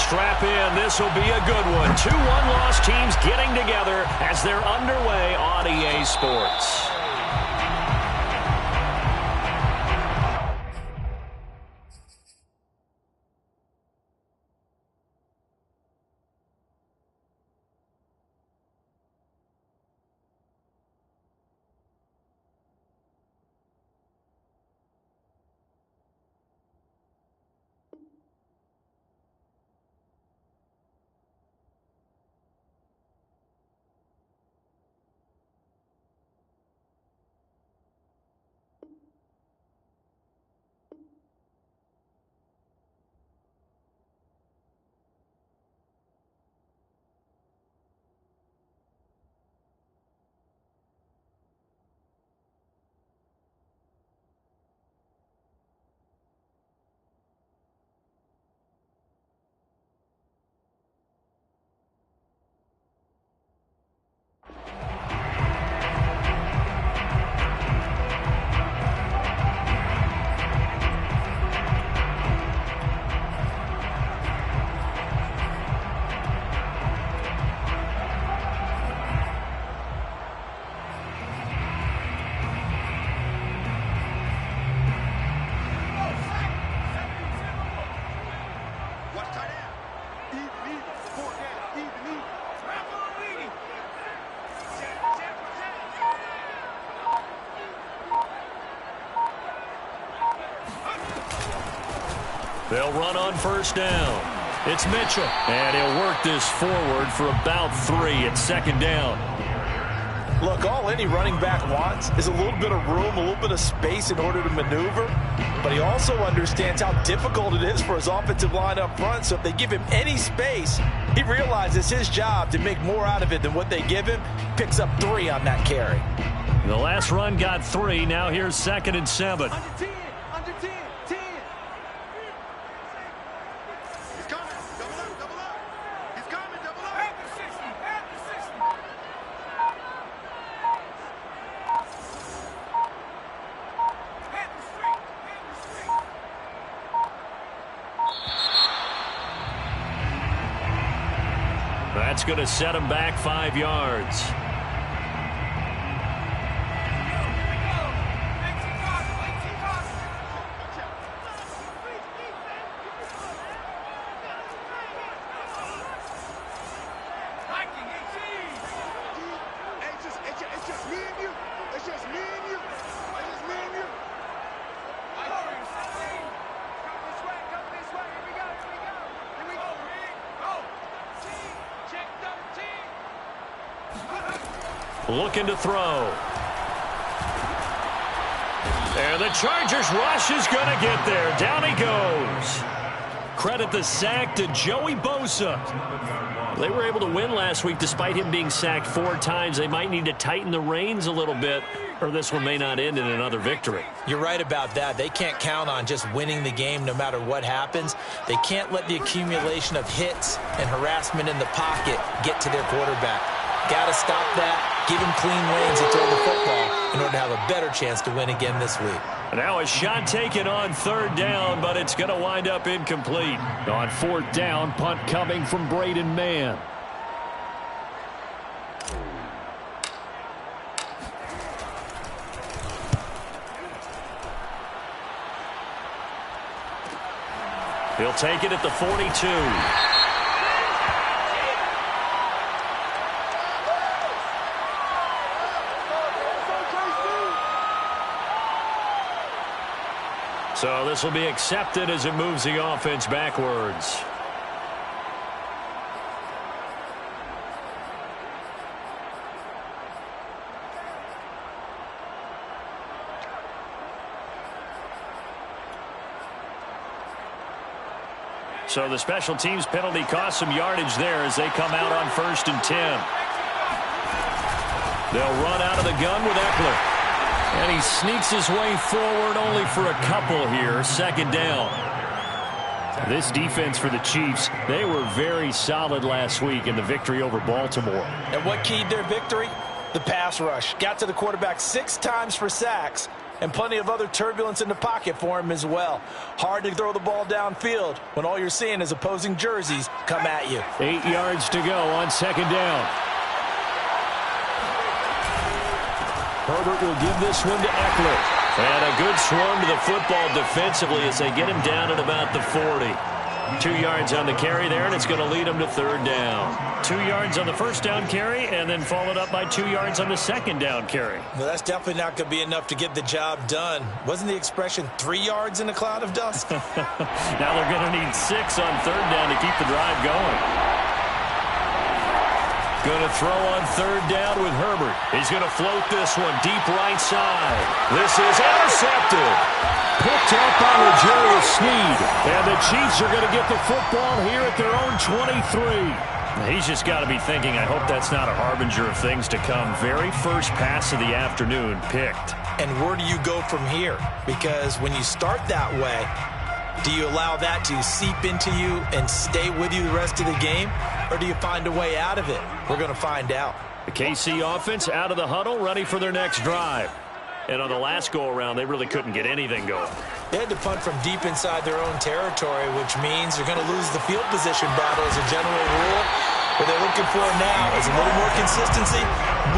strap in. This will be a good one. Two one-loss teams getting together as they're underway on EA Sports. They'll run on first down. It's Mitchell. And he'll work this forward for about 3 at second down. Look, all any running back wants is a little bit of room, a little bit of space in order to maneuver. But he also understands how difficult it is for his offensive line up front. So if they give him any space, he realizes his job to make more out of it than what they give him. Picks up 3 on that carry. The last run got 3. Now here's 2nd and 7. Under 10. Under 10. 10. He's coming. Double up. Double up. He's coming. Double up. At the 60. At the 60. At the street. At the street. That's going to set him back 5 yards. Looking to throw. And the Chargers rush is going to get there. Down he goes. Credit the sack to Joey Bosa. They were able to win last week despite him being sacked 4 times. They might need to tighten the reins a little bit, or this one may not end in another victory. You're right about that. They can't count on just winning the game no matter what happens. They can't let the accumulation of hits and harassment in the pocket get to their quarterback. Got to stop that. Give him clean lanes to throw the football in order to have a better chance to win again this week. Now a shot taken on 3rd down, but it's going to wind up incomplete. On 4th down, punt coming from Braden Mann. He'll take it at the 42. So this will be accepted as it moves the offense backwards. So the special teams penalty cost some yardage there as they come out on 1st and 10. They'll run out of the gun with Eckler. And he sneaks his way forward only for a couple here. 2nd down. This defense for the Chiefs, they were very solid last week in the victory over Baltimore. And what keyed their victory? The pass rush. Got to the quarterback 6 times for sacks and plenty of other turbulence in the pocket for him as well. Hard to throw the ball downfield when all you're seeing is opposing jerseys come at you. 8 yards to go on second down. Herbert will give this one to Eckler. And a good swarm to the football defensively as they get him down at about the 40. 2 yards on the carry there, and it's going to lead him to third down. 2 yards on the first down carry, and then followed up by 2 yards on the second down carry. Well, that's definitely not going to be enough to get the job done. Wasn't the expression 3 yards in a cloud of dust? Now they're going to need 6 on third down to keep the drive going. Going to throw on third down with Herbert. He's going to float this one deep right side. This is intercepted. Picked up by L'Jarius Sneed. And the Chiefs are going to get the football here at their own 23. He's just got to be thinking, I hope that's not a harbinger of things to come. Very first pass of the afternoon picked. And where do you go from here? Because when you start that way, do you allow that to seep into you and stay with you the rest of the game? Or do you find a way out of it? We're going to find out. The KC offense out of the huddle, ready for their next drive. And on the last go-around, they really couldn't get anything going. They had to punt from deep inside their own territory, which means they're going to lose the field position battle as a general rule. What they're looking for now is a little more consistency,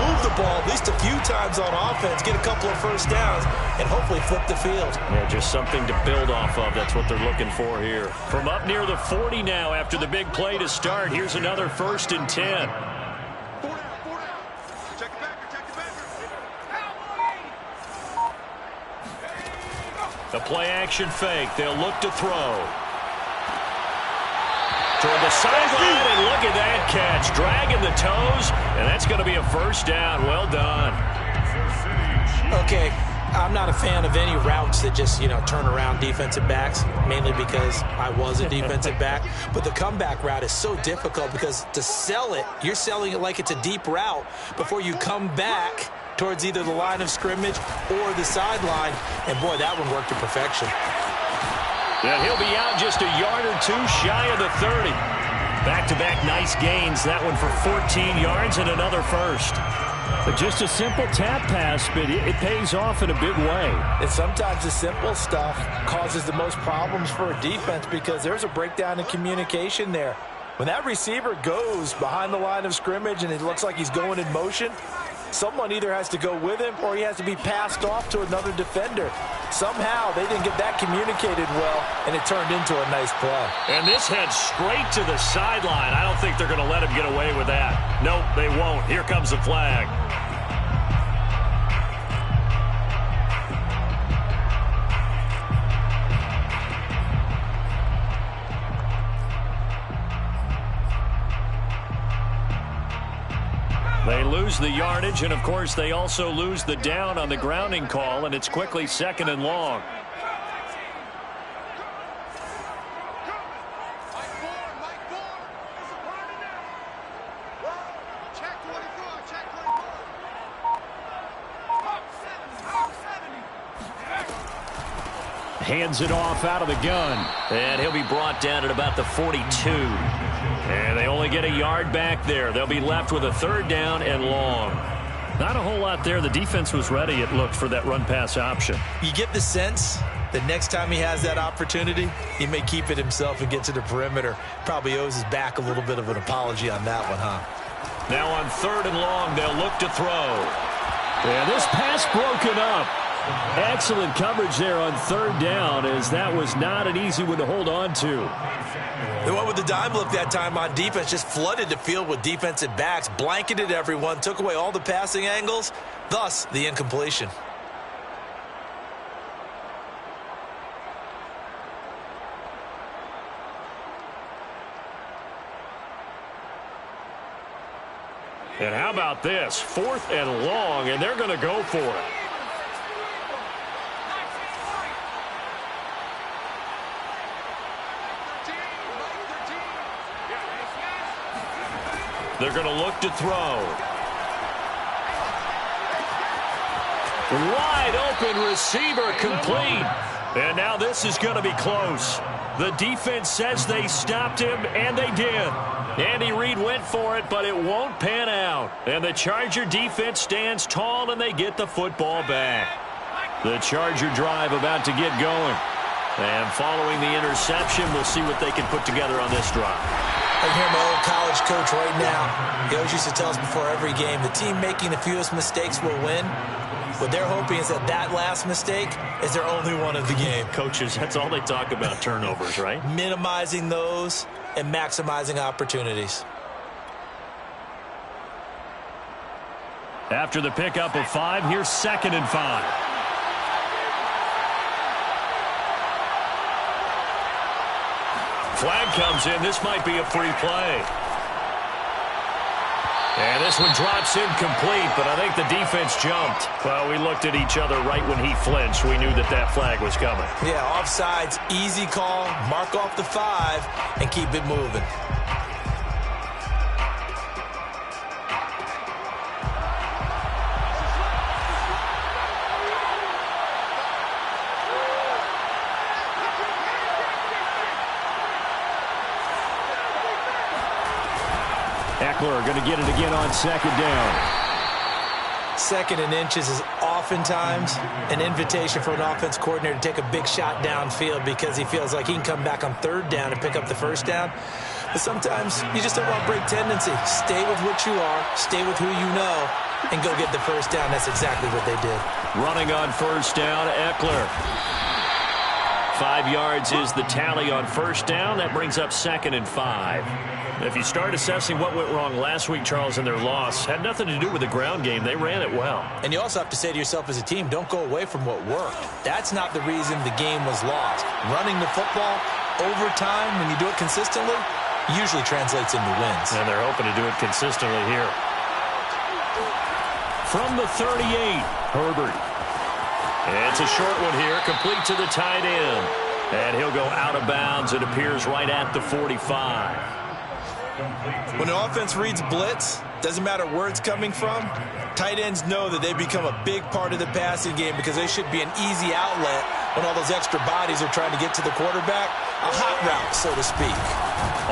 move the ball at least a few times on offense, get a couple of first downs, and hopefully flip the field. Yeah, just something to build off of. That's what they're looking for here. From up near the 40 now after the big play to start, here's another 1st and 10. 4 down, 4 down. Check it back, check it back. The play action fake. They'll look to throw. Toward the sideline, and look at that catch. Dragging the toes, and that's going to be a first down. Well done. Okay, I'm not a fan of any routes that just, turn around defensive backs, mainly because I was a defensive back. But the comeback route is so difficult because to sell it, you're selling it like it's a deep route before you come back towards either the line of scrimmage or the sideline. And, boy, that one worked to perfection. And he'll be out just a yard or two shy of the 30. Back-to-back nice gains. That one for 14 yards and another first. But just a simple tap pass, but it pays off in a big way. And sometimes the simple stuff causes the most problems for a defense because there's a breakdown in communication there. When that receiver goes behind the line of scrimmage and it looks like he's going in motion, someone either has to go with him or he has to be passed off to another defender. Somehow they didn't get that communicated well, and it turned into a nice play. And this heads straight to the sideline. I don't think they're going to let him get away with that. Nope, they won't. Here comes the flag. They lose the yardage, and, of course, they also lose the down on the grounding call, and it's quickly 2nd and long. Check 24, check 24. Hands it off out of the gun. And he'll be brought down at about the 42. And they only get a yard back there. They'll be left with a 3rd down and long. Not a whole lot there. The defense was ready, it looked, for that run-pass option. You get the sense that next time he has that opportunity, he may keep it himself and get to the perimeter. Probably owes his back a little bit of an apology on that one, huh? Now on 3rd and long, they'll look to throw. Yeah, this pass broken up. Excellent coverage there on 3rd down, as that was not an easy one to hold on to. They went with the dime look that time on defense, just flooded the field with defensive backs, blanketed everyone, took away all the passing angles, thus the incompletion. And how about this? 4th and long, and they're going to go for it. They're going to look to throw. Wide open receiver, complete. And now this is going to be close. The defense says they stopped him, and they did. Andy Reid went for it, but it won't pan out. And the Charger defense stands tall, and they get the football back. The Charger drive about to get going. And following the interception, we'll see what they can put together on this drive. I hear my old college coach right now. He always used to tell us before every game, the team making the fewest mistakes will win. What they're hoping is that last mistake is their only one of the game. Coaches, that's all they talk about, turnovers, right? Minimizing those and maximizing opportunities. After the pickup of 5, here's 2nd and 5. Flag comes in. This might be a free play. And this one drops incomplete, but I think the defense jumped. Well, we looked at each other right when he flinched. We knew that flag was coming. Yeah, offsides, easy call, mark off the 5, and keep it moving. Ekeler going to get it again on 2nd down. 2nd and inches is oftentimes an invitation for an offense coordinator to take a big shot downfield because he feels like he can come back on 3rd down and pick up the 1st down. But sometimes you just don't want break tendency. Stay with what you are, stay with who you know, and go get the 1st down. That's exactly what they did. Running on 1st down, Ekeler. 5 yards is the tally on 1st down. That brings up 2nd and 5. If you start assessing what went wrong last week, Charles, in their loss, had nothing to do with the ground game. They ran it well. And you also have to say to yourself as a team, don't go away from what worked. That's not the reason the game was lost. Running the football over time, when you do it consistently, usually translates into wins. And they're hoping to do it consistently here. From the 38, Herbert. It's a short one here, complete to the tight end. And he'll go out of bounds. It appears right at the 45. When an offense reads blitz, doesn't matter where it's coming from, tight ends know that they become a big part of the passing game because they should be an easy outlet when all those extra bodies are trying to get to the quarterback. A hot route, so to speak.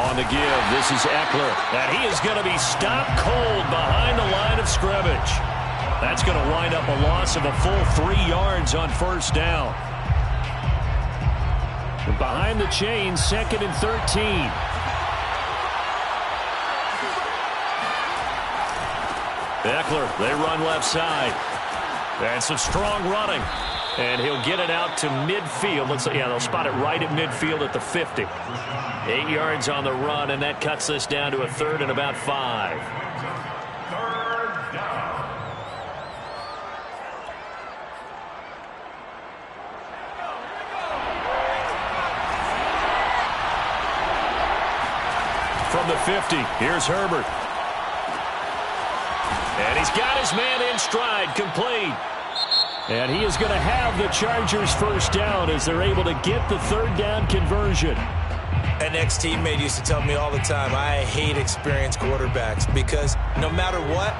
On the give, this is Ekeler. And he is going to be stopped cold behind the line of scrimmage. That's going to wind up a loss of a full 3 yards on 1st down. Behind the chains, 2nd and 13. Ekeler, they run left side. And some strong running. And he'll get it out to midfield. They'll spot it right at midfield at the 50. 8 yards on the run, and that cuts this down to a 3rd and about 5. 3rd down. From the 50, here's Herbert. And he's got his man in stride, complete. And he is going to have the Chargers 1st down as they're able to get the 3rd down conversion. An ex-teammate used to tell me all the time, I hate experienced quarterbacks because no matter what,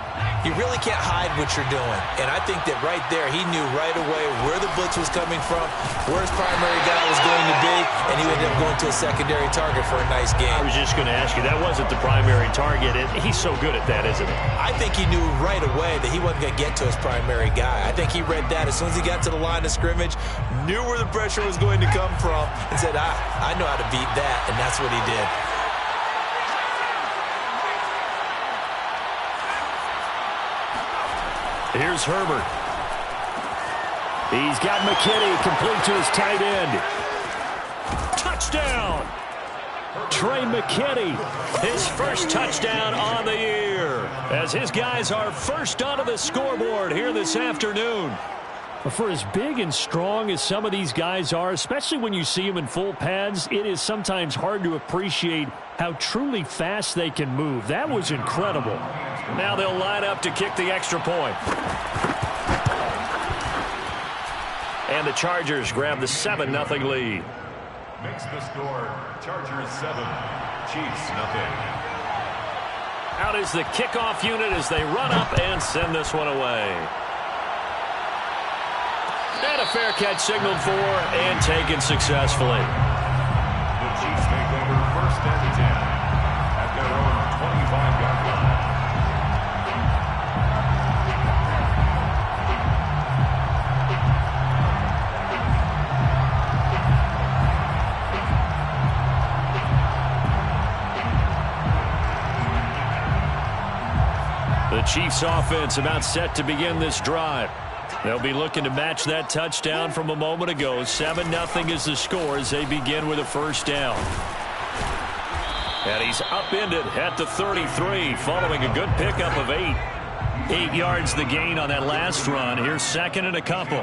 you really can't hide what you're doing. And I think that right there, he knew right away where the blitz was coming from, where his primary guy was going to be, and he ended up going to a secondary target for a nice game. I was just going to ask you, that wasn't the primary target. He's so good at that, isn't he? I think he knew right away that he wasn't going to get to his primary guy. I think he read that as soon as he got to the line of scrimmage, knew where the pressure was going to come from, and said, I know how to beat that, and that's what he did. Here's Herbert. He's got McKinney complete to his tight end. Touchdown! Trey McKinney, his first touchdown on the year, as his guys are first onto the scoreboard here this afternoon. For as big and strong as some of these guys are, especially when you see them in full pads, it is sometimes hard to appreciate how truly fast they can move. That was incredible. Now they'll line up to kick the extra point. And the Chargers grab the 7-0 lead. Makes the score Chargers 7, Chiefs 0. Out is the kickoff unit as they run up and send this one away. And a fair catch signaled for and taken successfully. The Chiefs make over 1st and 10 at their own 25-yard line. Chiefs offense about set to begin this drive. They'll be looking to match that touchdown from a moment ago. 7-0 is the score as they begin with a first down. And he's upended at the 33 following a good pickup of 8. 8 yards the gain on that last run. Here's second and a couple.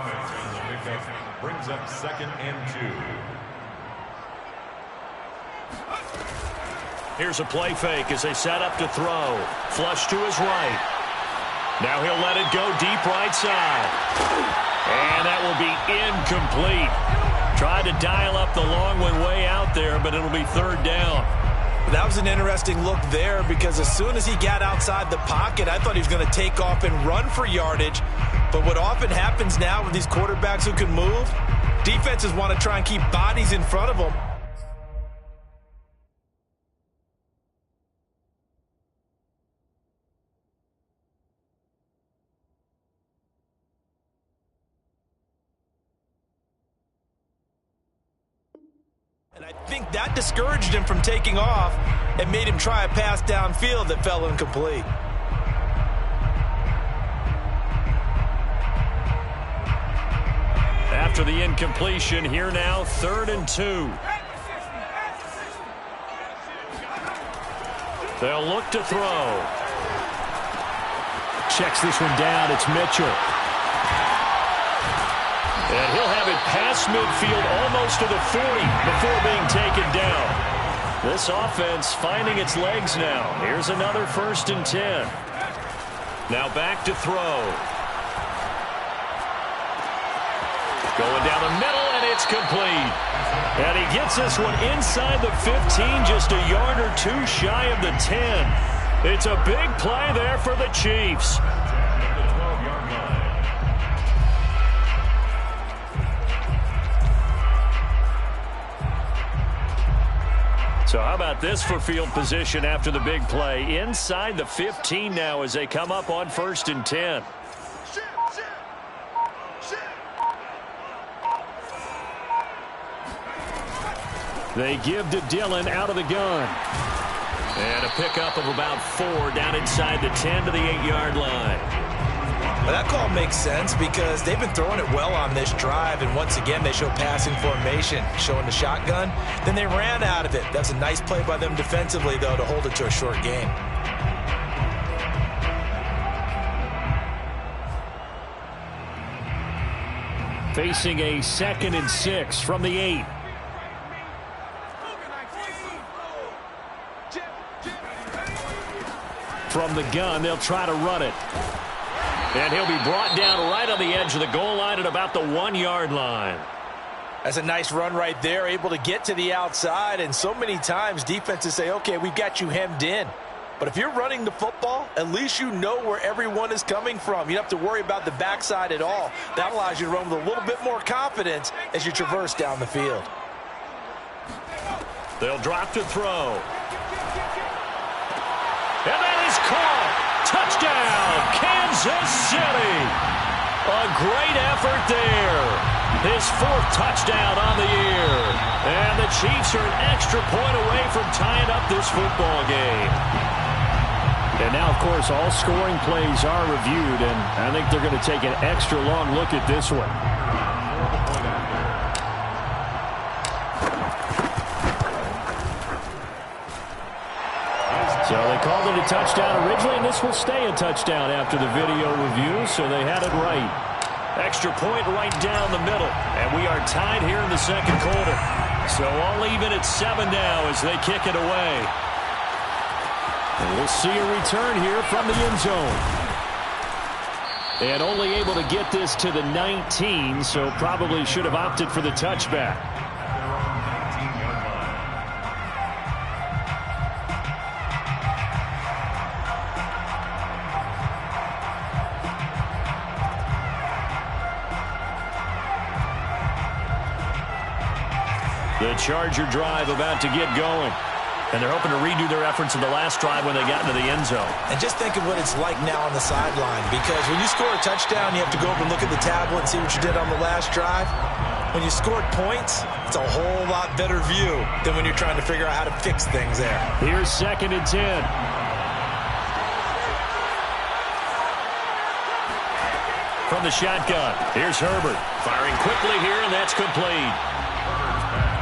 Brings up 2nd and 2. Here's a play fake as they set up to throw. Flush to his right. Now he'll let it go deep right side. And that will be incomplete. Tried to dial up the long one way out there, but it'll be third down. That was an interesting look there because as soon as he got outside the pocket, I thought he was going to take off and run for yardage. But what often happens now with these quarterbacks who can move, defenses want to try and keep bodies in front of them. And I think that discouraged him from taking off and made him try a pass downfield that fell incomplete. After the incompletion, here now, 3rd and 2. They'll look to throw. Checks this one down. It's Mitchell. And he'll have it past midfield almost to the 40 before being taken down. This offense finding its legs now. Here's another 1st and 10. Now back to throw. Going down the middle, and it's complete. And he gets this one inside the 15, just a yard or 2 shy of the 10. It's a big play there for the Chiefs. So how about this for field position after the big play? Inside the 15 now as they come up on 1st and 10. They give to Dillon out of the gun. And a pickup of about 4 down inside the 10 to the 8-yard line. Well, that call makes sense because they've been throwing it well on this drive, and once again they show passing formation, showing the shotgun. Then they ran out of it. That's a nice play by them defensively, though, to hold it to a short gain. Facing a 2nd and 6 from the 8. From the gun, they'll try to run it. And he'll be brought down right on the edge of the goal line at about the 1-yard line. That's a nice run right there, able to get to the outside. And so many times defenses say, okay, we've got you hemmed in. But if you're running the football, at least you know where everyone is coming from. You don't have to worry about the backside at all. That allows you to run with a little bit more confidence as you traverse down the field. They'll drop to throw. And that is caught. Touchdown, Kansas City. A great effort there. His 4th touchdown on the year. And the Chiefs are an extra point away from tying up this football game. And now, of course, all scoring plays are reviewed, and I think they're going to take an extra long look at this one. So they called it a touchdown originally, and this will stay a touchdown after the video review, so they had it right. Extra point right down the middle, and we are tied here in the 2nd quarter. So all even at 7 now as they kick it away. And we'll see a return here from the end zone. And only able to get this to the 19, so probably should have opted for the touchback. The Charger drive about to get going. And they're hoping to redo their efforts in the last drive when they got into the end zone. And just think of what it's like now on the sideline, because when you score a touchdown, you have to go over and look at the tablet and see what you did on the last drive. When you scored points, it's a whole lot better view than when you're trying to figure out how to fix things there. Here's 2nd and 10. from the shotgun. Here's Herbert. Firing quickly here, and that's complete.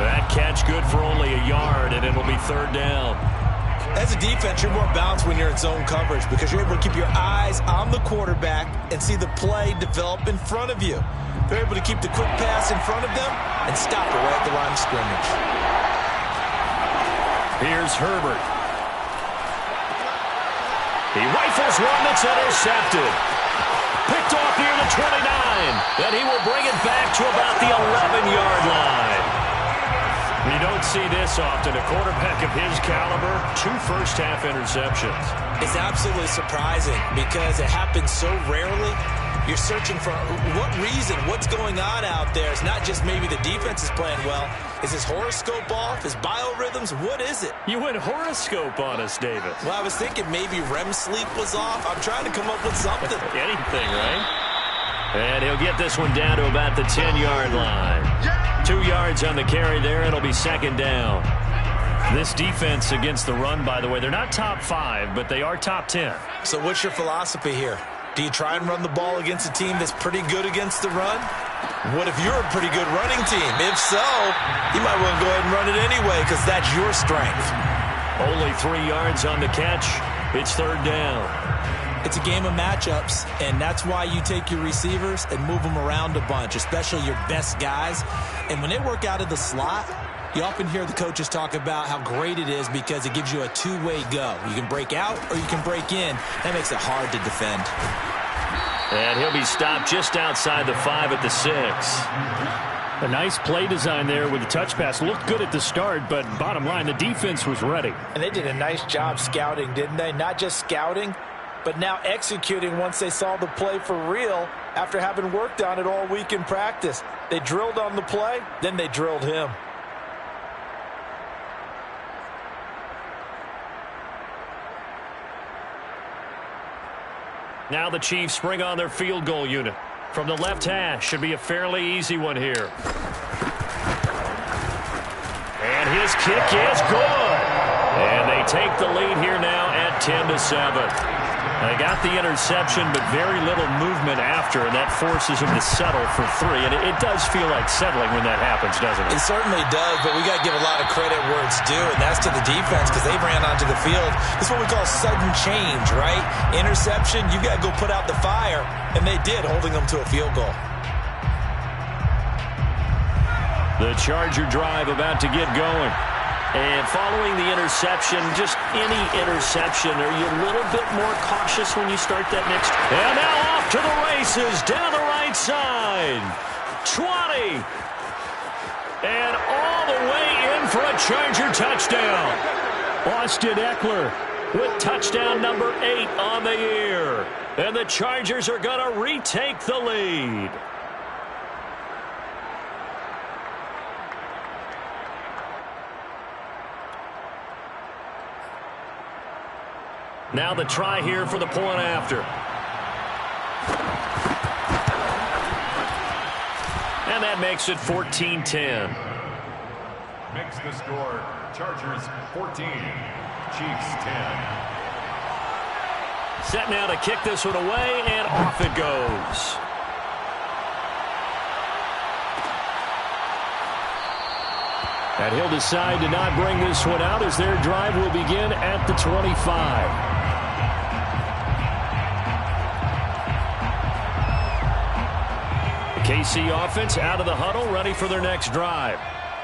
That catch good for only a yard, and it'll be third down. As a defense, you're more balanced when you're in zone coverage because you're able to keep your eyes on the quarterback and see the play develop in front of you. They're able to keep the quick pass in front of them and stop it right at the line of scrimmage. Here's Herbert. He rifles one that's intercepted. Picked off near the 29. And he will bring it back to about the 11-yard line. You don't see this often. A quarterback of his caliber, 2 first-half interceptions. It's absolutely surprising because it happens so rarely. You're searching for what reason, what's going on out there. It's not just maybe the defense is playing well. Is his horoscope off? His biorhythms? What is it? You went horoscope on us, Davis. Well, I was thinking maybe REM sleep was off. I'm trying to come up with something. Anything, right? And he'll get this one down to about the 10-yard line. 2 yards on the carry there, and it'll be second down. This defense against the run, by the way, they're not top 5, but they are top 10. So what's your philosophy here? Do you try and run the ball against a team that's pretty good against the run? What if you're a pretty good running team? If so, you might want to go ahead and run it anyway because that's your strength. Only 3 yards on the catch. It's third down. It's a game of matchups, and that's why you take your receivers and move them around a bunch, especially your best guys. And when they work out of the slot, you often hear the coaches talk about how great it is because it gives you a two-way go. You can break out or you can break in. That makes it hard to defend. And he'll be stopped just outside the 5 at the 6. A nice play design there with the touch pass. Looked good at the start, but bottom line, the defense was ready. And they did a nice job scouting, didn't they? Not just scouting, but now executing once they saw the play for real after having worked on it all week in practice. They drilled on the play, then they drilled him. Now the Chiefs spring on their field goal unit. From the left hash, should be a fairly easy one here. And his kick is good. And they take the lead here now at 10-7. They got the interception, but very little movement after, and that forces him to settle for 3. And it does feel like settling when that happens, doesn't it? It certainly does, but we got to give a lot of credit where it's due, and that's to the defense because they ran onto the field. This is what we call sudden change, right? Interception, you got to go put out the fire, and they did, holding them to a field goal. The Charger drive about to get going. And following the interception, just any interception, are you a little bit more cautious when you start that next? And now off to the races, down the right side. 20. And all the way in for a Charger touchdown. Austin Eckler with touchdown number 8 on the year. And the Chargers are going to retake the lead. Now the try here for the point after. And that makes it 14-10. Makes the score Chargers 14, Chiefs 10. Set now to kick this one away, and off it goes. And he'll decide to not bring this one out as their drive will begin at the 25. KC offense out of the huddle, ready for their next drive.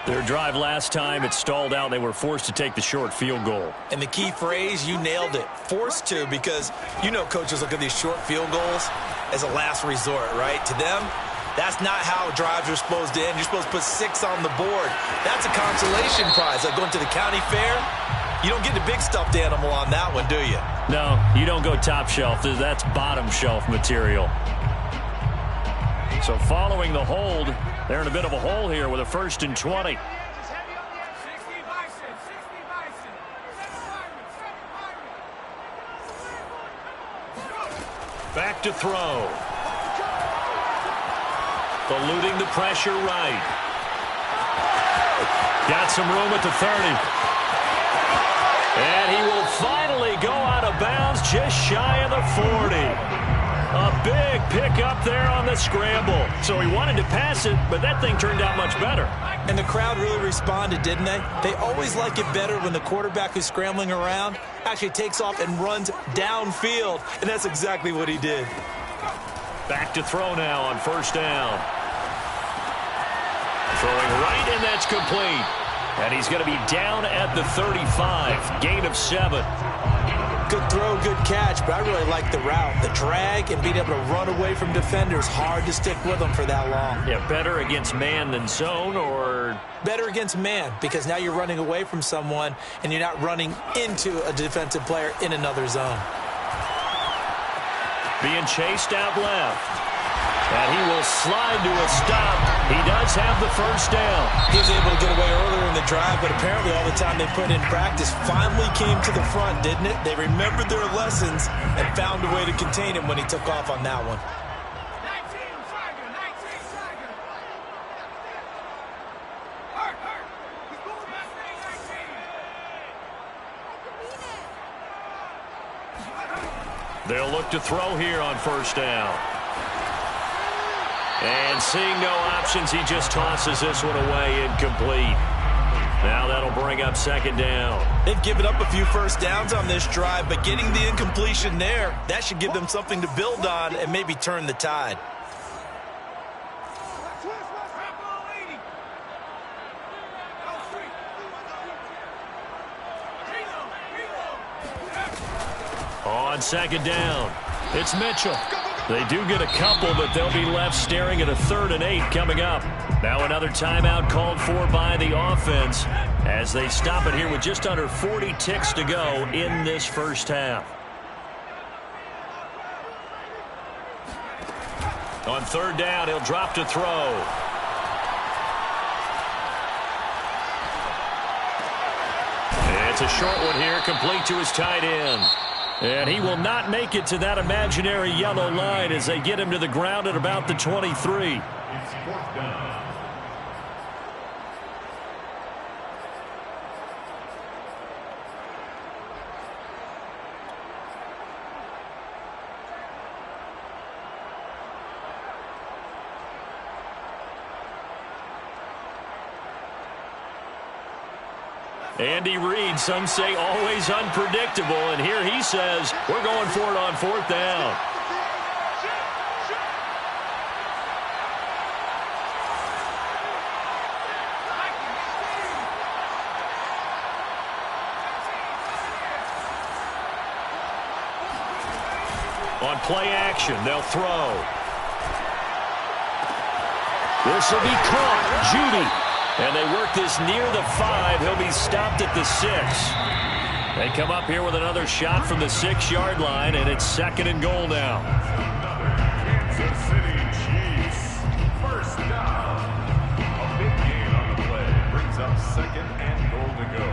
Their drive last time, it stalled out. They were forced to take the short field goal. And the key phrase, you nailed it. Forced to, because you know coaches look at these short field goals as a last resort, right? To them, that's not how drives are supposed to end. You're supposed to put 6 on the board. That's a consolation prize. Like going to the county fair, you don't get the big stuffed animal on that one, do you? No, you don't go top shelf. That's bottom shelf material. So following the hold, they're in a bit of a hole here with a 1st and 20. Back to throw. Eluding the pressure right. Got some room at the 30. And he will finally go out of bounds just shy of the 40. A big pickup there on the scramble. So he wanted to pass it, but that thing turned out much better. And the crowd really responded, didn't they? They always like it better when the quarterback who's scrambling around actually takes off and runs downfield, and that's exactly what he did. Back to throw now on first down. Throwing right, and that's complete. And he's going to be down at the 35. Gain of 7. Good throw, good catch, but I really like the route. The drag and being able to run away from defenders, hard to stick with them for that long. Yeah, better against man than zone, or? Better against man, because now you're running away from someone and you're not running into a defensive player in another zone. Being chased out left. And he will slide to a stop. He does have the first down. He was able to get away earlier in the drive, but apparently all the time they put in practice finally came to the front, didn't it? They remembered their lessons and found a way to contain him when he took off on that one. They'll look to throw here on first down. And seeing no options, he just tosses this one away, incomplete. Now that'll bring up second down. They've given up a few first downs on this drive, but getting the incompletion there, that should give them something to build on and maybe turn the tide. On second down, it's Mitchell. They do get a couple, but they'll be left staring at a 3rd and 8 coming up. Now another timeout called for by the offense as they stop it here with just under 40 ticks to go in this first half. On third down, he'll drop to throw. It's a short one here, complete to his tight end. And he will not make it to that imaginary yellow line as they get him to the ground at about the 23. It's 4th down. Andy Reid, some say always unpredictable, and here he says, we're going for it on 4th down. On play action, they'll throw. This will be caught. Judy. And they work this near the 5. He'll be stopped at the 6. They come up here with another shot from the 6-yard line, and it's 2nd and goal now. Kansas City Chiefs. First down. A big gain on the play. Brings up 2nd and goal to go.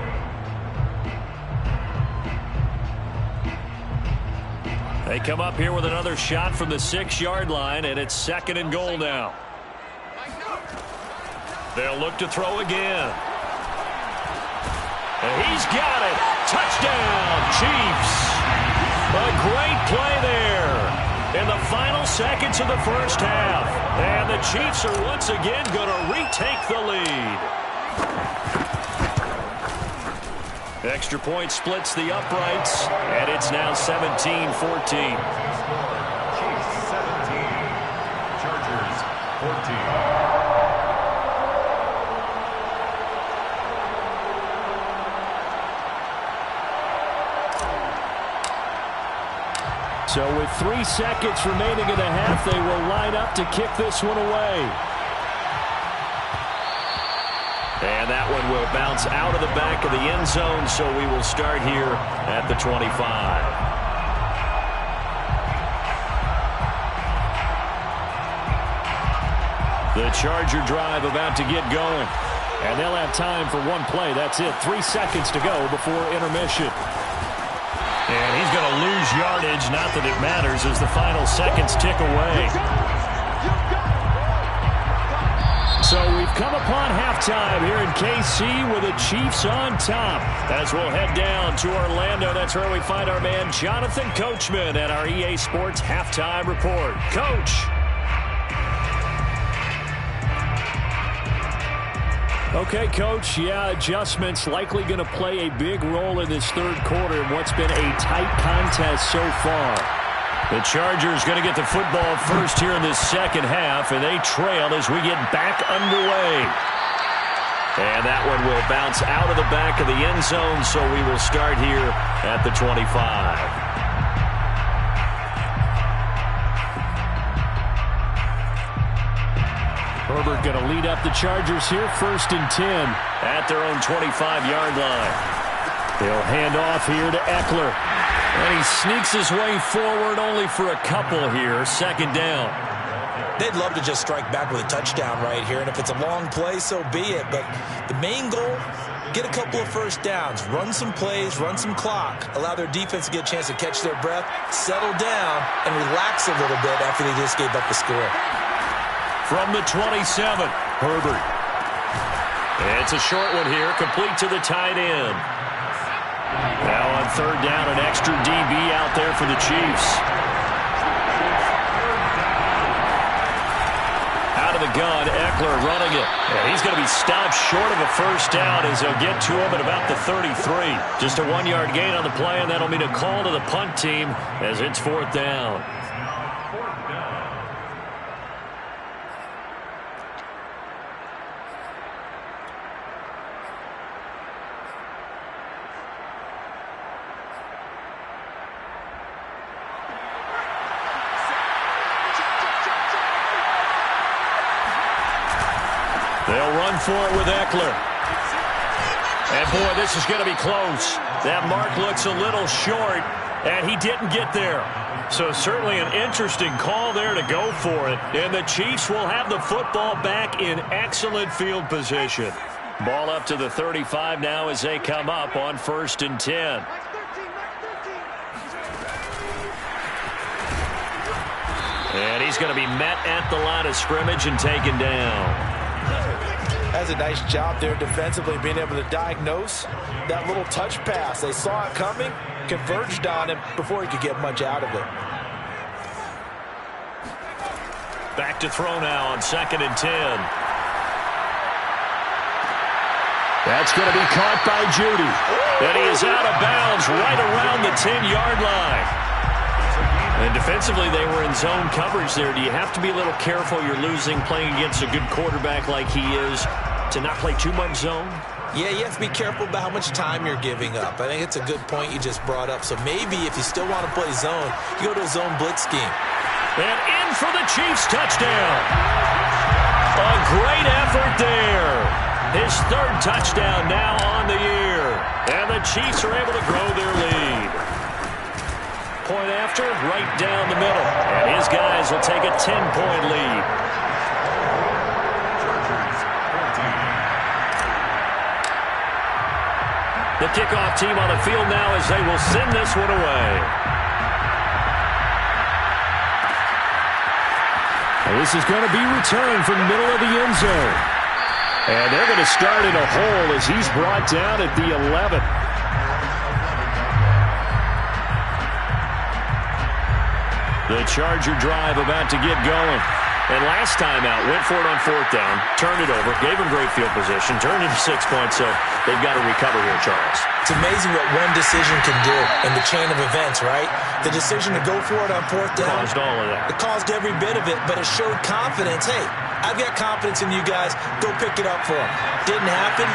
They come up here with another shot from the 6-yard line, and it's 2nd and goal now. They'll look to throw again. And he's got it. Touchdown, Chiefs. A great play there in the final seconds of the first half. And the Chiefs are once again going to retake the lead. Extra point splits the uprights, and it's now 17-14. Chiefs 17. Chargers 14. So with 3 seconds remaining in the half, they will line up to kick this one away. And that one will bounce out of the back of the end zone, so we will start here at the 25. The Charger drive about to get going. And they'll have time for one play. That's it. 3 seconds to go before intermission. And he's going to lose yardage, not that it matters, as the final seconds tick away. So we've come upon halftime here in KC with the Chiefs on top. As we'll head down to Orlando, that's where we find our man Jonathan Coachman at our EA Sports Halftime Report. Coach. Okay, Coach, adjustments likely going to play a big role in this third quarter in what's been a tight contest so far. The Chargers going to get the football first here in this second half, and they trail as we get back underway. And that one will bounce out of the back of the end zone, so we will start here at the 25. Herbert going to lead up the Chargers here, 1st and 10 at their own 25-yard line. They'll hand off here to Eckler. And he sneaks his way forward only for a couple here, 2nd down. They'd love to just strike back with a touchdown right here, and if it's a long play, so be it. But the main goal, get a couple of first downs, run some plays, run some clock, allow their defense to get a chance to catch their breath, settle down, and relax a little bit after they just gave up the score. From the 27, Herbert. It's a short one here, complete to the tight end. Now on 3rd down, an extra DB out there for the Chiefs. Out of the gun, Eckler running it. And he's going to be stopped short of a first down as they'll get to him at about the 33. Just a 1-yard gain on the play, and that'll mean a call to the punt team as it's 4th down. They'll run for it with Eckler. And, boy, this is going to be close. That mark looks a little short, and he didn't get there. So certainly an interesting call there to go for it. And the Chiefs will have the football back in excellent field position. Ball up to the 35 now as they come up on 1st and 10. And he's going to be met at the line of scrimmage and taken down. Has a nice job there defensively, being able to diagnose that little touch pass. They saw it coming, converged on him before he could get much out of it. Back to throw now on 2nd and 10. That's going to be caught by Judy. And he is out of bounds right around the 10-yard line. And defensively, they were in zone coverage there. Do you have to be a little careful? You're losing playing against a good quarterback like he is to not play too much zone? Yeah, you have to be careful about how much time you're giving up. I think it's a good point you just brought up. So maybe if you still want to play zone, you go to a zone blitz scheme. And in for the Chiefs touchdown. A great effort there. His 3rd touchdown now on the year. And the Chiefs are able to grow their lead. Point after, right down the middle. And his guys will take a 10-point lead. The kickoff team on the field now as they will send this one away. And this is going to be returned from the middle of the end zone. And they're going to start in a hole as he's brought down at the 11. The Charger drive about to get going. And last time out, went for it on 4th down, turned it over, gave him great field position, turned into 6 points, so they've got to recover here, Charles. It's amazing what one decision can do in the chain of events, right? The decision to go for it on 4th down. Caused all of that. It caused every bit of it, but it showed confidence. Hey, I've got confidence in you guys. Go pick it up for them. Didn't happen.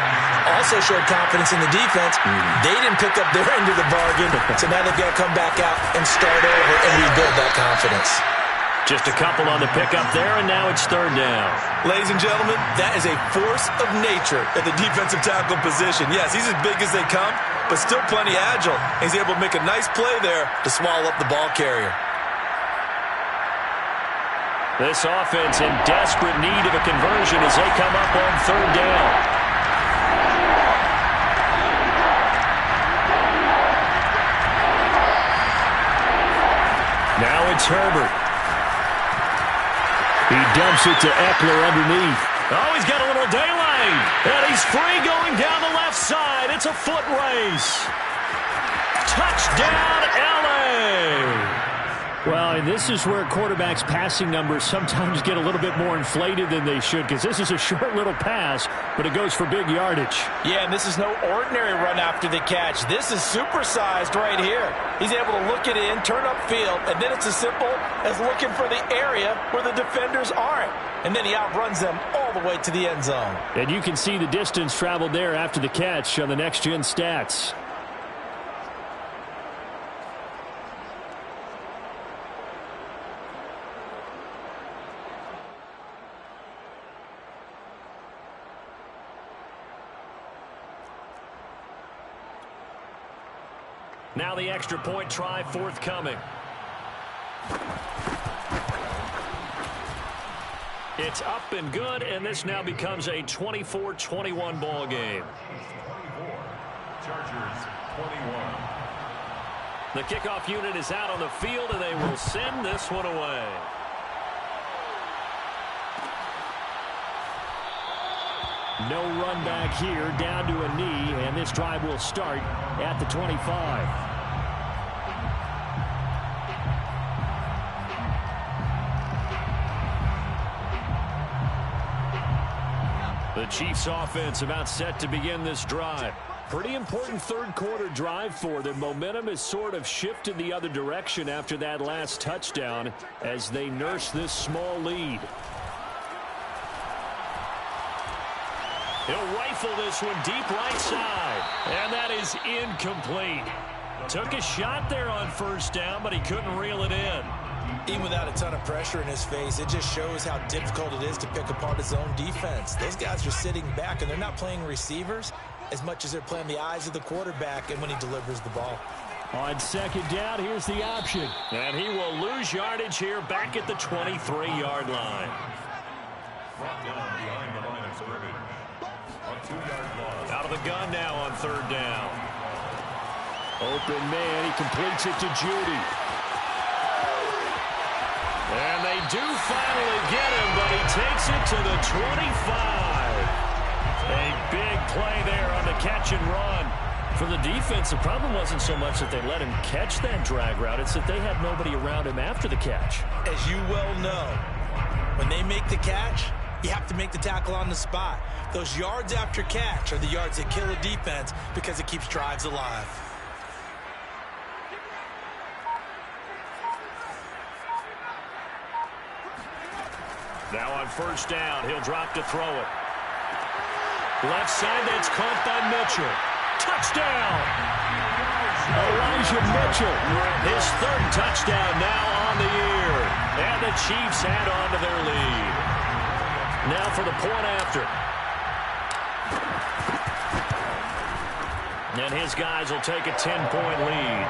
Also showed confidence in the defense. They didn't pick up their end of the bargain, so now they've got to come back out and start over and rebuild that confidence. Just a couple on the pickup there, and now it's 3rd down. Ladies and gentlemen, that is a force of nature at the defensive tackle position. Yes, he's as big as they come, but still plenty agile. He's able to make a nice play there to swallow up the ball carrier. This offense in desperate need of a conversion as they come up on 3rd down. Now it's Herbert. He dumps it to Eckler underneath. Oh, he's got a little daylight. And he's free going down the left side. It's a foot race. Touchdown, L.A. Well, and this is where quarterbacks' passing numbers sometimes get a little bit more inflated than they should, because this is a short little pass, but it goes for big yardage. Yeah, and this is no ordinary run after the catch. This is supersized right here. He's able to look it in, turn upfield, and then it's as simple as looking for the area where the defenders aren't. And then he outruns them all the way to the end zone. And you can see the distance traveled there after the catch on the next-gen stats. Now the extra point try forthcoming. It's up and good, and this now becomes a 24-21 ball game. 24. Chargers 21. The kickoff unit is out on the field, and they will send this one away. No run back here, down to a knee, and this drive will start at the 25. The Chiefs offense about set to begin this drive. Pretty important third quarter drive for them. Momentum has sort of shifted the other direction after that last touchdown as they nurse this small lead. He'll rifle this one deep right side. And that is incomplete. Took a shot there on first down, but he couldn't reel it in. Even without a ton of pressure in his face, it just shows how difficult it is to pick apart his own defense. Those guys are sitting back, and they're not playing receivers as much as they're playing the eyes of the quarterback and when he delivers the ball. On second down, here's the option. And he will lose yardage here back at the 23-yard line. Brought down behind the line of scrimmage. A 2-yard loss. Out of the gun now on third down. Open man, he completes it to Judy. And they do finally get him, but he takes it to the 25. A big play there on the catch and run. For the defense, the problem wasn't so much that they let him catch that drag route. It's that they had nobody around him after the catch. As you well know, when they make the catch, you have to make the tackle on the spot. Those yards after catch are the yards that kill a defense because it keeps drives alive. Now on first down, he'll drop to throw it. Left side, that's caught by Mitchell. Touchdown! Elijah Mitchell, his third touchdown now on the year. And the Chiefs add on to their lead. Now for the point after. And his guys will take a 10-point lead.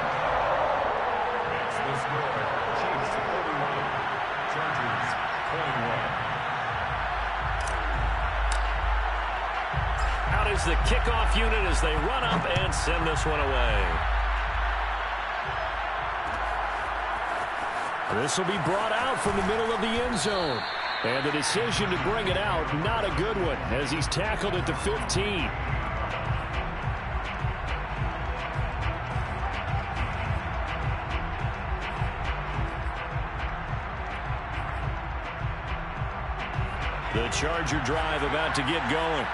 That's the score. Chiefs 31. Chargers 21. Out is the kickoff unit as they run up and send this one away. This will be brought out from the middle of the end zone. And the decision to bring it out, not a good one, as he's tackled at the 15. The Charger drive about to get going.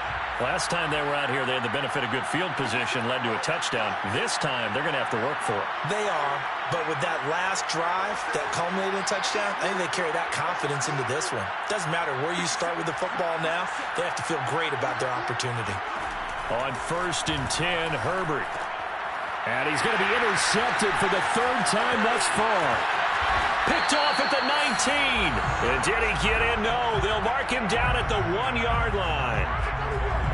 Last time they were out here, they had the benefit of good field position, led to a touchdown. This time, they're going to have to work for it. They are, but with that last drive that culminated in a touchdown, I think they carry that confidence into this one. Doesn't matter where you start with the football now, they have to feel great about their opportunity. On first and 10, Herbert. And he's going to be intercepted for the third time thus far. Picked off at the 19. And did he get in? No, they'll mark him down at the 1-yard line.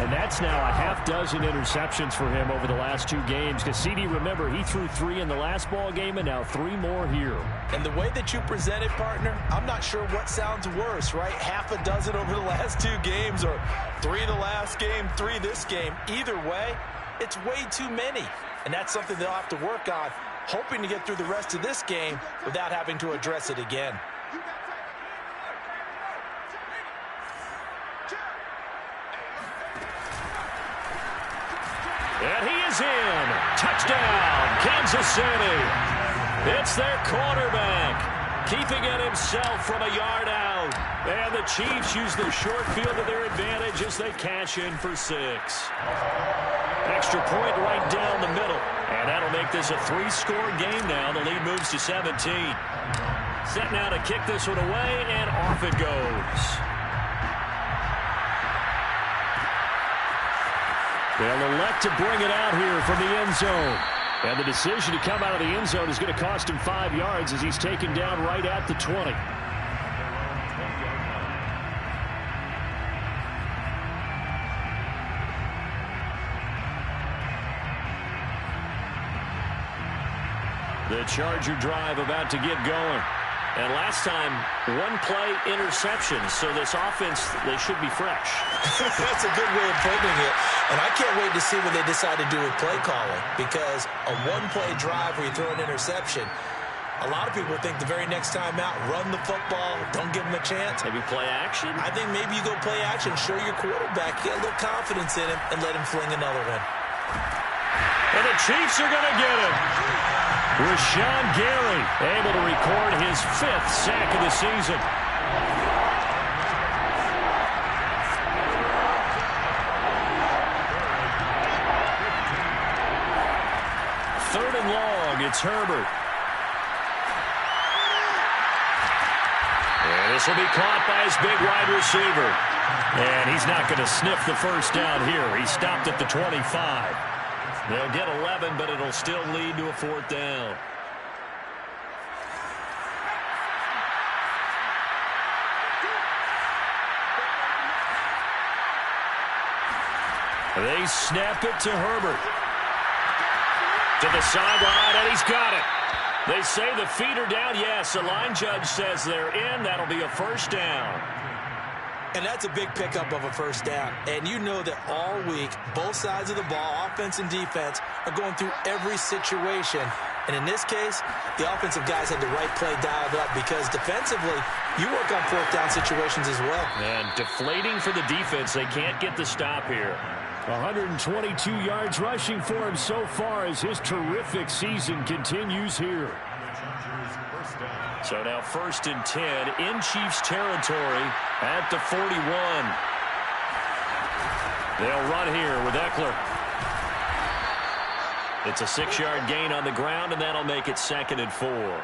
And that's now a half-dozen interceptions for him over the last 2 games. Because CD, remember, he threw 3 in the last ball game and now 3 more here. And the way that you present it, partner, I'm not sure what sounds worse, right? Half a dozen over the last 2 games or 3 the last game, 3 this game. Either way, it's way too many. And that's something they'll have to work on, hoping to get through the rest of this game without having to address it again. And he is in. Touchdown, Kansas City. It's their quarterback, keeping it himself from a yard out. And the Chiefs use the short field to their advantage as they cash in for 6. Extra point right down the middle. And that'll make this a 3-score game now. The lead moves to 17. Set now to kick this one away, and off it goes. They'll elect to bring it out here from the end zone. And the decision to come out of the end zone is going to cost him 5 yards as he's taken down right at the 20. The Charger drive about to get going. And last time, 1-play interception. So this offense, they should be fresh. That's a good way of putting it. And I can't wait to see what they decide to do with play calling. Because a 1-play drive where you throw an interception, a lot of people think the very next time out, run the football, don't give them a chance. Maybe play action? I think maybe you go play action, show your quarterback, get a little confidence in him, and let him fling another one. And the Chiefs are going to get him. Rashawn Gary able to record his 5th sack of the season. Third and long, it's Herbert. And this will be caught by his big wide receiver. And he's not going to sniff the first down here. He stopped at the 25. They'll get 11, but it'll still lead to a 4th down. They snap it to Herbert. To the sideline, and he's got it. They say the feet are down. Yes, the line judge says they're in. That'll be a 1st down. And that's a big pickup of a 1st down. And you know that all week, both sides of the ball, offense and defense, are going through every situation. And in this case, the offensive guys had the right play dialed up because defensively, you work on 4th down situations as well. And deflating for the defense. They can't get the stop here. 122 yards rushing for him so far as his terrific season continues here. So now 1st and 10 in Chiefs territory at the 41. They'll run here with Eckler. It's a 6-yard gain on the ground, and that'll make it 2nd and 4.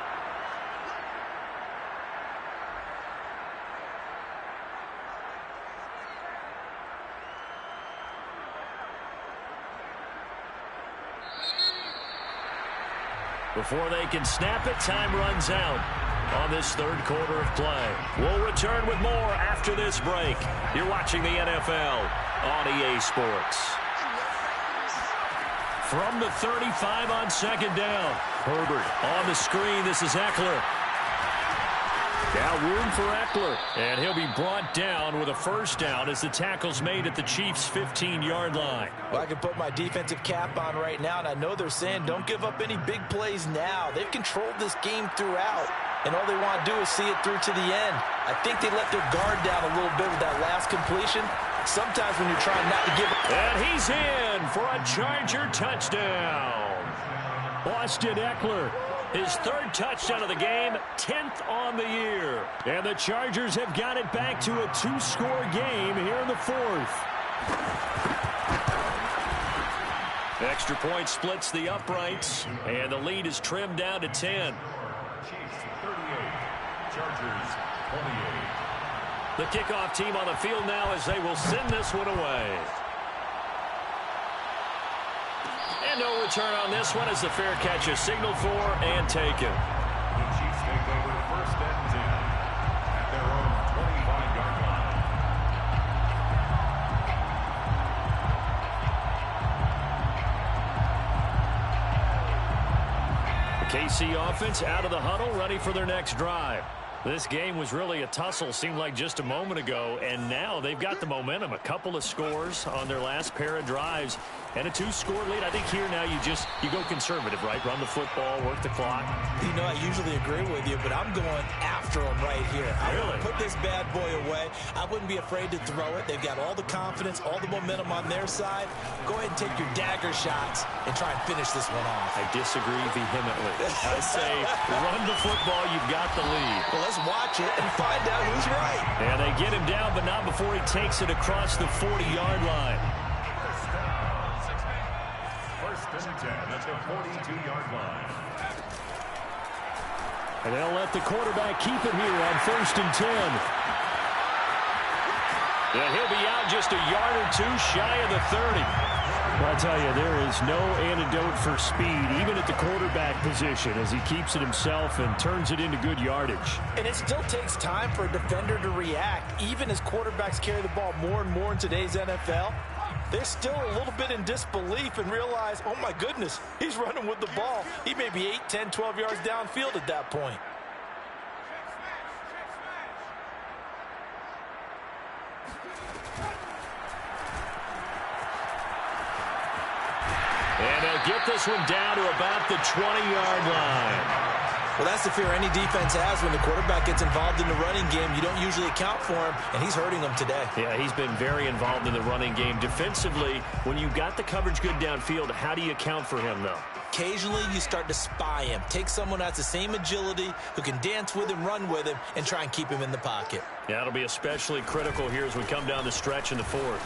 Before they can snap it, time runs out on this 3rd quarter of play. We'll return with more after this break. You're watching the NFL on EA Sports. From the 35 on 2nd down. Herbert on the screen. This is Eckler. Now room for Eckler. And he'll be brought down with a 1st down as the tackle's made at the Chiefs' 15-yard line. Well, I can put my defensive cap on right now, and I know they're saying don't give up any big plays now. They've controlled this game throughout, and all they want to do is see it through to the end. I think they let their guard down a little bit with that last completion. Sometimes when you're trying not to give up. And he's in for a Charger touchdown. Austin Eckler. His 3rd touchdown of the game, 10th on the year. And the Chargers have got it back to a 2-score game here in the 4th. Extra point splits the uprights, and the lead is trimmed down to 10. Chiefs 38, Chargers 28. The kickoff team on the field now as they will send this one away. And no return on this one as the fair catch is signaled for and taken. The Chiefs take over 1st and 10 at their own 25-yard line. The KC offense out of the huddle, ready for their next drive. This game was really a tussle, seemed like just a moment ago, and now they've got the momentum. A couple of scores on their last pair of drives. And a 2-score lead. I think here now you go conservative, right? Run the football, work the clock. You know, I usually agree with you, but I'm going after them right here. I want to put this bad boy away. I wouldn't be afraid to throw it. They've got all the confidence, all the momentum on their side. Go ahead and take your dagger shots and try and finish this one off. I disagree vehemently. I say run the football. You've got the lead. Well, let's watch it and find out who's right. And they get him down, but not before he takes it across the 40-yard line. First and 10 at the 42-yard line. And they'll let the quarterback keep it here on 1st and 10. And he'll be out just a yard or two shy of the 30. Well, I tell you, there is no antidote for speed, even at the quarterback position, as he keeps it himself and turns it into good yardage. And it still takes time for a defender to react, even as quarterbacks carry the ball more and more in today's NFL. They're still a little bit in disbelief and realize, oh my goodness, he's running with the ball. He may be 8, 10, 12 yards downfield at that point. And he'll get this one down to about the 20-yard line. Well, that's the fear any defense has when the quarterback gets involved in the running game. You don't usually account for him, and he's hurting them today. Yeah, he's been very involved in the running game. Defensively, when you got the coverage good downfield, how do you account for him, though? Occasionally, you start to spy him. Take someone that's the same agility, who can dance with him, run with him, and try and keep him in the pocket. Yeah, it'll be especially critical here as we come down the stretch in the 4th.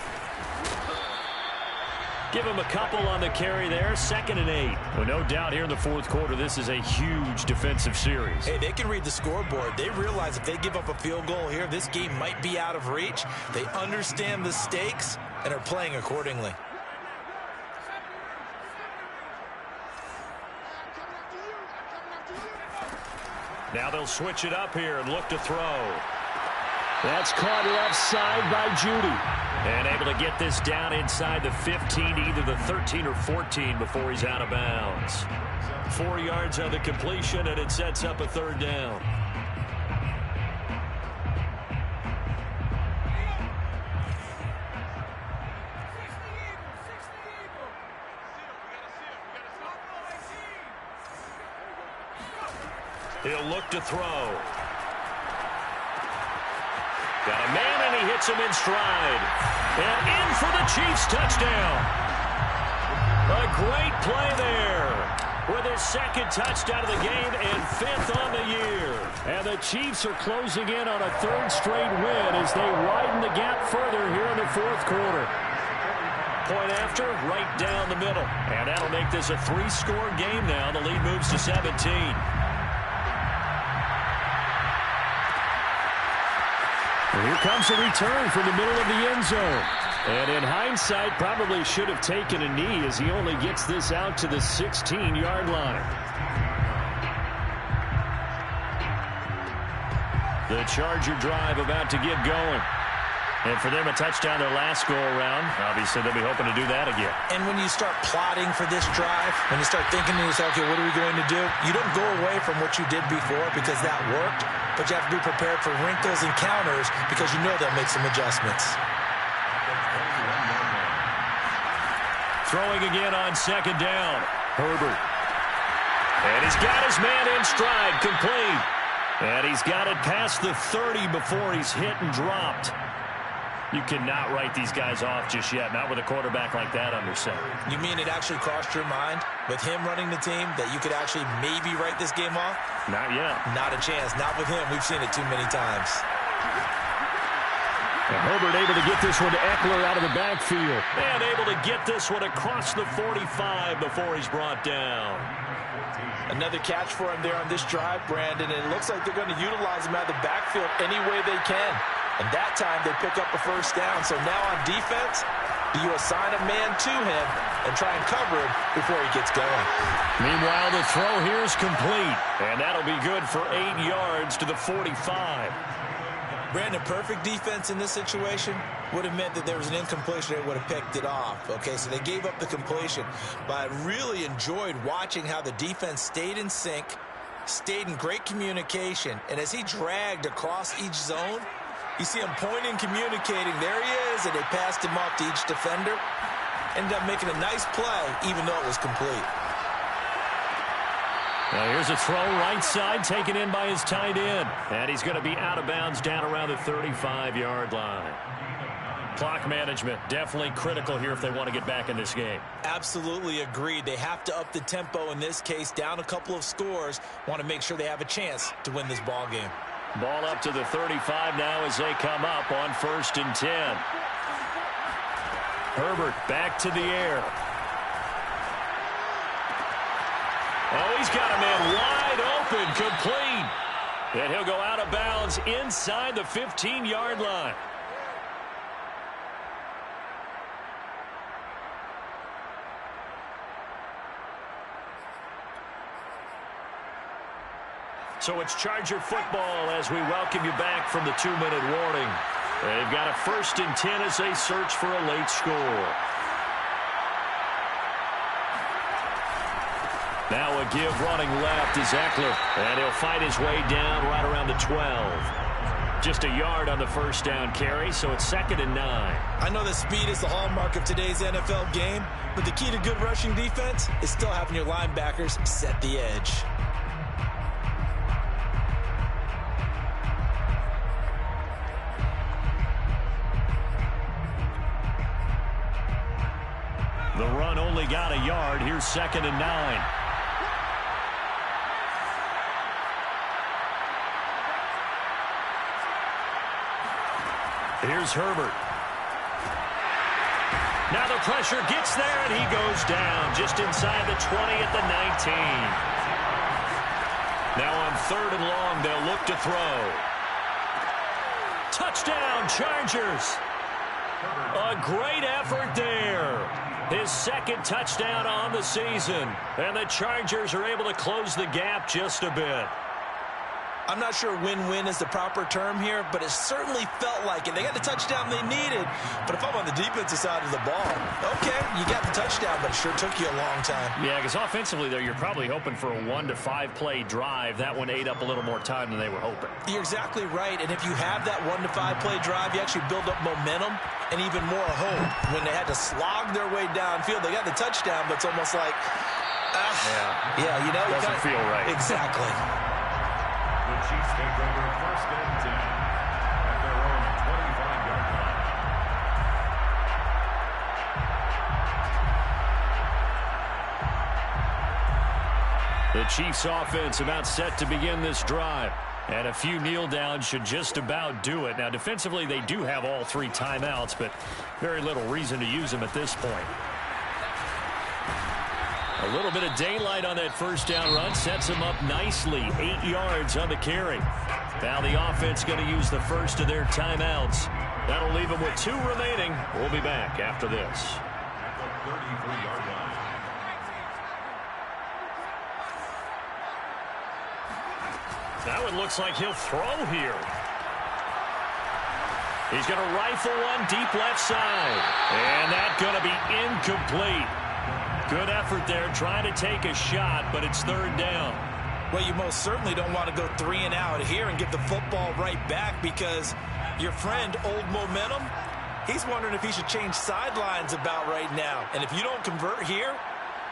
Give him a couple on the carry there. 2nd and 8. Well, no doubt here in the 4th quarter, this is a huge defensive series. Hey, they can read the scoreboard. They realize if they give up a field goal here, this game might be out of reach. They understand the stakes and are playing accordingly. Now they'll switch it up here and look to throw. That's caught left side by Judy. And able to get this down inside the 15, either the 13 or 14 before he's out of bounds. 4 yards on the completion, and it sets up a 3rd down. He'll look to throw. Got a man, and he hits him in stride. And in for the Chiefs touchdown. A great play there with his 2nd touchdown of the game and 5th on the year. And the Chiefs are closing in on a 3rd straight win as they widen the gap further here in the 4th quarter. Point after, right down the middle. And that'll make this a 3-score game now. The lead moves to 17. And here comes a return from the middle of the end zone. And in hindsight, probably should have taken a knee as he only gets this out to the 16-yard line. The Charger drive about to get going. And for them, a touchdown their last go-around. Obviously, they'll be hoping to do that again. And when you start plotting for this drive, when you start thinking to yourself, okay, what are we going to do? You don't go away from what you did before because that worked, but you have to be prepared for wrinkles and counters because you know they'll make some adjustments. Throwing again on 2nd down. Herbert. And he's got his man in stride, complete. And he's got it past the 30 before he's hit and dropped. You cannot write these guys off just yet, not with a quarterback like that under center. You mean it actually crossed your mind with him running the team that you could actually maybe write this game off? Not yet. Not a chance. Not with him. We've seen it too many times. And Herbert able to get this one to Eckler out of the backfield. And able to get this one across the 45 before he's brought down. Another catch for him there on this drive, Brandon. And it looks like they're going to utilize him out of the backfield any way they can. And that time they pick up a 1st down. So now on defense, do you assign a man to him and try and cover him before he gets going? Meanwhile, the throw here is complete. And that'll be good for 8 yards to the 45. Brandon, perfect defense in this situation would have meant that there was an incompletion. They would have picked it off. Okay, so they gave up the completion. But I really enjoyed watching how the defense stayed in sync, stayed in great communication. And as he dragged across each zone, you see him pointing, communicating. There he is, and they passed him off to each defender. Ended up making a nice play, even though it was complete. Now here's a throw right side, taken in by his tight end. And he's going to be out of bounds down around the 35-yard line. Clock management definitely critical here if they want to get back in this game. Absolutely agreed. They have to up the tempo in this case, down a couple of scores. Want to make sure they have a chance to win this ball game. Ball up to the 35 now as they come up on 1st and 10. Herbert back to the air. Oh, he's got a man wide open, complete. And he'll go out of bounds inside the 15-yard line. So it's Charger football as we welcome you back from the 2-minute warning. They've got a 1st and 10 as they search for a late score. Now a give running left is Eckler, and he'll fight his way down right around the 12. Just a yard on the 1st down carry, so it's 2nd and 9. I know that speed is the hallmark of today's NFL game, but the key to good rushing defense is still having your linebackers set the edge. The run only got a yard. Here's 2nd and 9. Here's Herbert. Now the pressure gets there, and he goes down just inside the 20 at the 19. Now on 3rd and long, they'll look to throw. Touchdown, Chargers. A great effort there. His 2nd touchdown on the season. And the Chargers are able to close the gap just a bit. I'm not sure win-win is the proper term here, but it certainly felt like it. They got the touchdown they needed, but if I'm on the defensive side of the ball, okay, you got the touchdown, but it sure took you a long time. Yeah, because offensively there, you're probably hoping for a 1 to 5 play drive. That one ate up a little more time than they were hoping. You're exactly right, and if you have that 1 to 5 play drive, you actually build up momentum and even more hope. When they had to slog their way downfield, they got the touchdown, but it's almost like, yeah, you know, doesn't feel right. Exactly. The Chiefs take over 1st and 10 at their own 25-yard line. The Chiefs offense about set to begin this drive. And a few kneel downs should just about do it. Now defensively they do have all 3 timeouts, but very little reason to use them at this point. A little bit of daylight on that 1st down run sets him up nicely. 8 yards on the carry. Now the offense going to use the first of their timeouts. That'll leave them with 2 remaining. We'll be back after this. At the 33-yard line. Now it looks like he'll throw here. He's going to rifle one deep left side. And that's going to be incomplete. Good effort there, trying to take a shot, but it's 3rd down. Well, you most certainly don't want to go 3 and out here and give the football right back, because your friend, Old Momentum, he's wondering if he should change sidelines about right now. And if you don't convert here,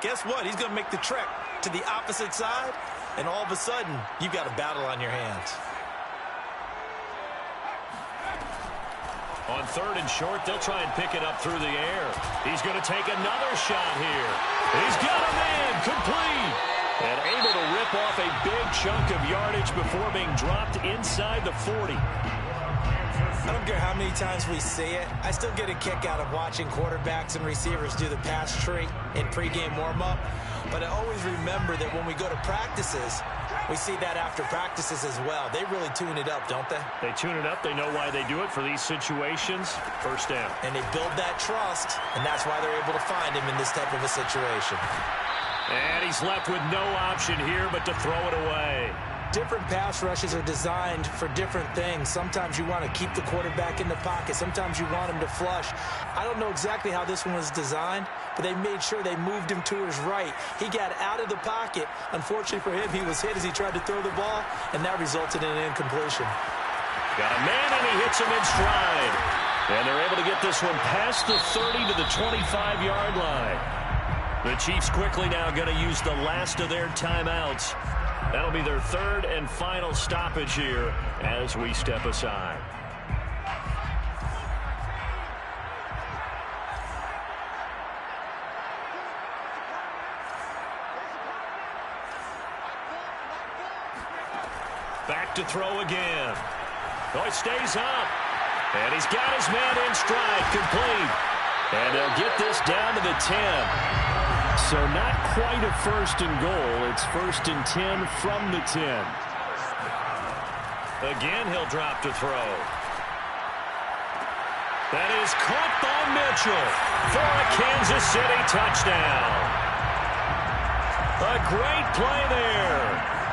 guess what? He's going to make the trek to the opposite side, and all of a sudden, you've got a battle on your hands. On 3rd and short, they'll try and pick it up through the air. He's going to take another shot here. He's got a man, complete. And able to rip off a big chunk of yardage before being dropped inside the 40. I don't care how many times we see it. I still get a kick out of watching quarterbacks and receivers do the pass tree in pregame warm-up. But I always remember that when we go to practices, we see that after practices as well. They really tune it up, don't they? They tune it up. They know why they do it for these situations. 1st down. And they build that trust, and that's why they're able to find him in this type of a situation. And he's left with no option here but to throw it away. Different pass rushes are designed for different things. Sometimes you want to keep the quarterback in the pocket. Sometimes you want him to flush. I don't know exactly how this one was designed, but they made sure they moved him to his right. He got out of the pocket. Unfortunately for him, he was hit as he tried to throw the ball, and that resulted in an incompletion. Got a man, and he hits him in stride. And they're able to get this one past the 30 to the 25-yard line. The Chiefs quickly now going to use the last of their timeouts. That'll be their third and final stoppage here as we step aside. Back to throw again. Oh, it stays up. And he's got his man in stride, complete. And they'll get this down to the 10. So not quite a first and goal. It's first and 10 from the 10. Again, he'll drop to throw. That is caught by Mitchell for a Kansas City touchdown. A great play there.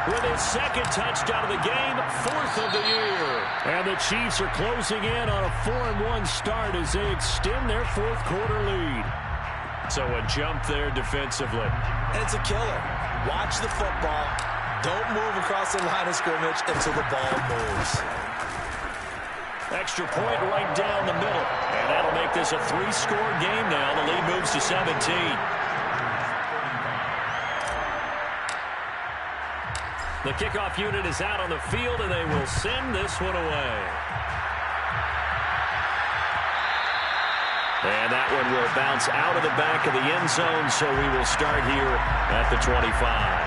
With his second touchdown of the game, fourth of the year. And the Chiefs are closing in on a 4-1 start as they extend their fourth quarter lead. So a jump there defensively. And it's a killer. Watch the football. Don't move across the line of scrimmage until the ball moves. Extra point right down the middle. And that'll make this a 3-score game now. The lead moves to 17. The kickoff unit is out on the field, and they will send this one away. And that one will bounce out of the back of the end zone, so we will start here at the 25.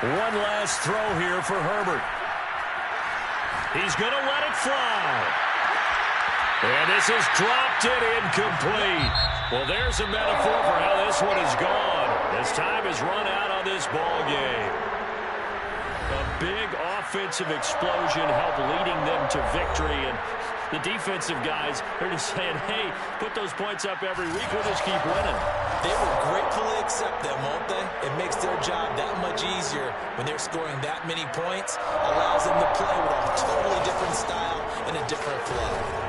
One last throw here for Herbert. He's going to let it fly. And this is dropped it incomplete. Well, there's a metaphor for how this one is gone. As time has run out on this ball game. A big offensive explosion helped leading them to victory. And the defensive guys are just saying, hey, put those points up every week. We'll just keep winning. They will gratefully accept them, won't they? It makes their job that much easier when they're scoring that many points. Allows them to play with a totally different style and a different flow.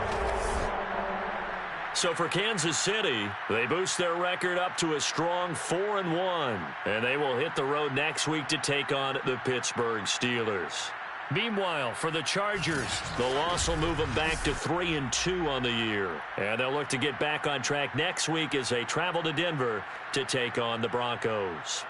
So for Kansas City, they boost their record up to a strong 4-1. And they will hit the road next week to take on the Pittsburgh Steelers. Meanwhile, for the Chargers, the loss will move them back to 3-2 on the year. And they'll look to get back on track next week as they travel to Denver to take on the Broncos.